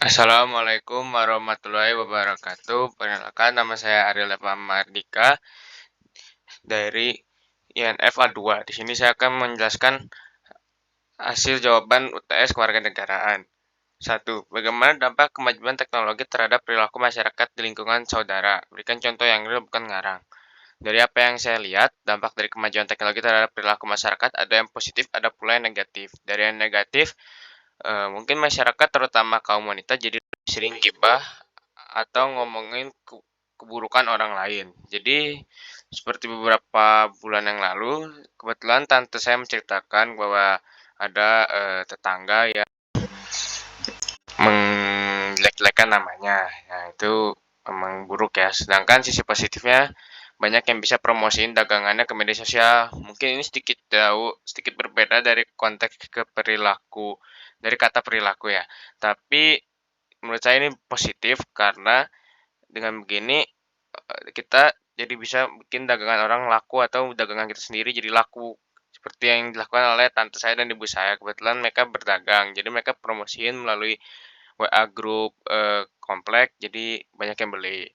Assalamualaikum warahmatullahi wabarakatuh. Perkenalkan, nama saya Ariel Deva Mardika dari INF A2. Di sini saya akan menjelaskan hasil jawaban UTS kewarganegaraan. 1. Bagaimana dampak kemajuan teknologi terhadap perilaku masyarakat di lingkungan saudara? Berikan contoh yang real, bukan ngarang. Dari apa yang saya lihat, dampak dari kemajuan teknologi terhadap perilaku masyarakat ada yang positif, ada pula yang negatif. Dari yang negatif, mungkin masyarakat terutama kaum wanita jadi sering gibah atau ngomongin keburukan orang lain. Jadi, seperti beberapa bulan yang lalu, kebetulan tante saya menceritakan bahwa ada tetangga yang menjelek-jelekan namanya. Nah, itu memang buruk ya. Sedangkan sisi positifnya banyak yang bisa promosiin dagangannya ke media sosial. Mungkin ini sedikit jauh, sedikit berbeda dari konteks ke perilaku, dari kata perilaku ya. Tapi menurut saya ini positif karena dengan begini kita jadi bisa bikin dagangan orang laku atau dagangan kita sendiri jadi laku. Seperti yang dilakukan oleh tante saya dan ibu saya. Kebetulan mereka berdagang, jadi mereka promosiin melalui WA grup komplek, jadi banyak yang beli.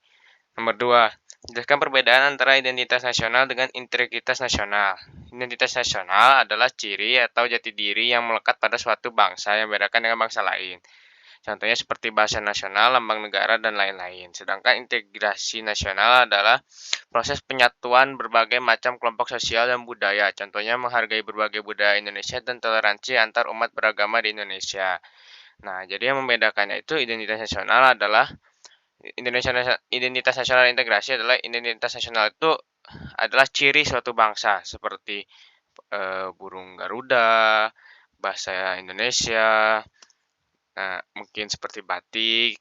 Nomor 2, jelaskan perbedaan antara identitas nasional dengan integritas nasional. Identitas nasional adalah ciri atau jati diri yang melekat pada suatu bangsa yang membedakan dengan bangsa lain. Contohnya seperti bahasa nasional, lambang negara, dan lain-lain. Sedangkan integrasi nasional adalah proses penyatuan berbagai macam kelompok sosial dan budaya. Contohnya menghargai berbagai budaya Indonesia dan toleransi antar umat beragama di Indonesia. Nah, jadi yang membedakannya itu identitas nasional adalah identitas nasional integrasi adalah identitas nasional itu adalah ciri suatu bangsa seperti burung Garuda, bahasa Indonesia, nah, mungkin seperti batik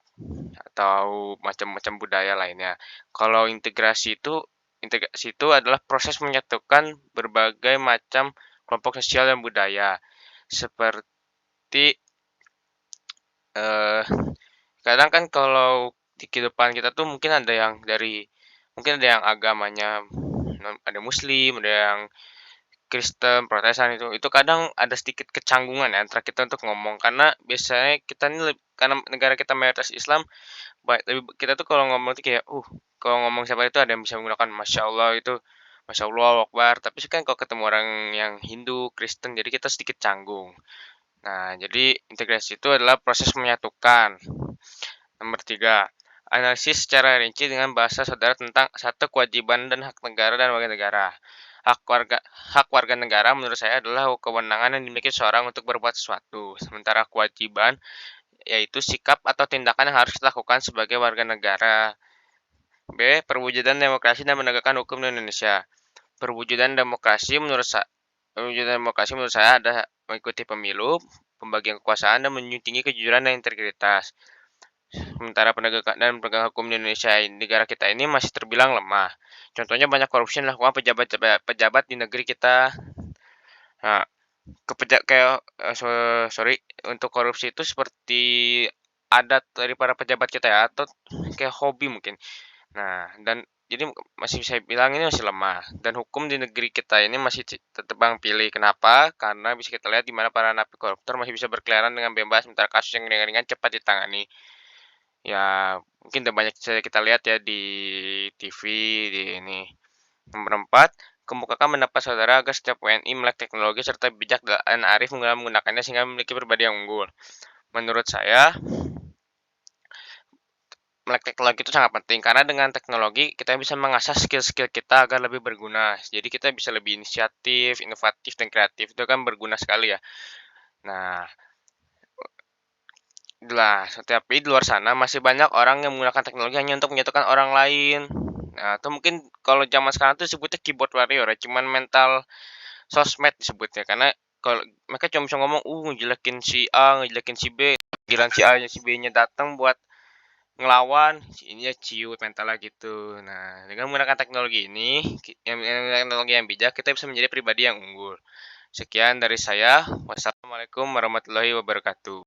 atau macam-macam budaya lainnya. Kalau integrasi itu adalah proses menyatukan berbagai macam kelompok sosial dan budaya. Seperti eh, kadang kan kalau di kehidupan kita tuh mungkin ada yang agamanya ada Muslim, ada yang Kristen, Protestan itu kadang ada sedikit kecanggungan ya antara kita untuk ngomong karena biasanya kita ini karena negara kita mayoritas Islam, kita tuh kalau ngomong tuh kayak kalau ngomong siapa itu ada yang bisa menggunakan Masya Allah itu, Masya Allah, Akbar. Tapi kan kalau ketemu orang yang Hindu, Kristen, jadi kita sedikit canggung. Nah, jadi integrasi itu adalah proses menyatukan. Nomor 3, analisis secara rinci dengan bahasa saudara tentang satu kewajiban dan hak negara dan warga negara. Hak warga hak warga negara menurut saya adalah kewenangan yang dimiliki seorang untuk berbuat sesuatu. Sementara kewajiban yaitu sikap atau tindakan yang harus dilakukan sebagai warga negara. B. Perwujudan demokrasi dan menegakkan hukum di Indonesia. Perwujudan demokrasi menurut saya ada mengikuti pemilu, pembagian kekuasaan, dan menjunjung tinggi kejujuran dan integritas. Sementara penegakan hukum di Indonesia, negara kita ini masih terbilang lemah. Contohnya banyak korupsi yang dilakukan pejabat di negeri kita. Nah, sorry, untuk korupsi itu seperti adat dari para pejabat kita ya, atau kayak hobi mungkin. Nah, dan jadi masih saya bilang ini masih lemah dan hukum di negeri kita ini masih tetebang pilih. Kenapa? Karena bisa kita lihat di mana para napi koruptor masih bisa berkeliaran dengan bebas sementara kasus yang ringan-ringan cepat ditangani. Ya, mungkin udah banyak kita lihat ya di TV, di ini. Nomor 4, kemukakan pendapat saudara agar setiap WNI melek teknologi serta bijak dan arif menggunakannya sehingga memiliki pribadi yang unggul. Menurut saya, melek teknologi itu sangat penting karena dengan teknologi kita bisa mengasah skill-skill kita agar lebih berguna. Jadi kita bisa lebih inisiatif, inovatif, dan kreatif. Itu kan berguna sekali ya. Nah, tapi di luar sana masih banyak orang yang menggunakan teknologi hanya untuk menyatukan orang lain. Nah, atau mungkin kalau zaman sekarang tuh sebutnya keyboard warrior ya, cuman mental sosmed disebutnya. Karena kalau mereka cuma bisa ngomong, ngejelekin si A, ngejelekin si B, giliran si A, si B-nya datang buat ngelawan, ininya ciut mentalnya gitu. Nah, dengan menggunakan teknologi ini, teknologi yang bijak, kita bisa menjadi pribadi yang unggul. Sekian dari saya. Wassalamualaikum warahmatullahi wabarakatuh.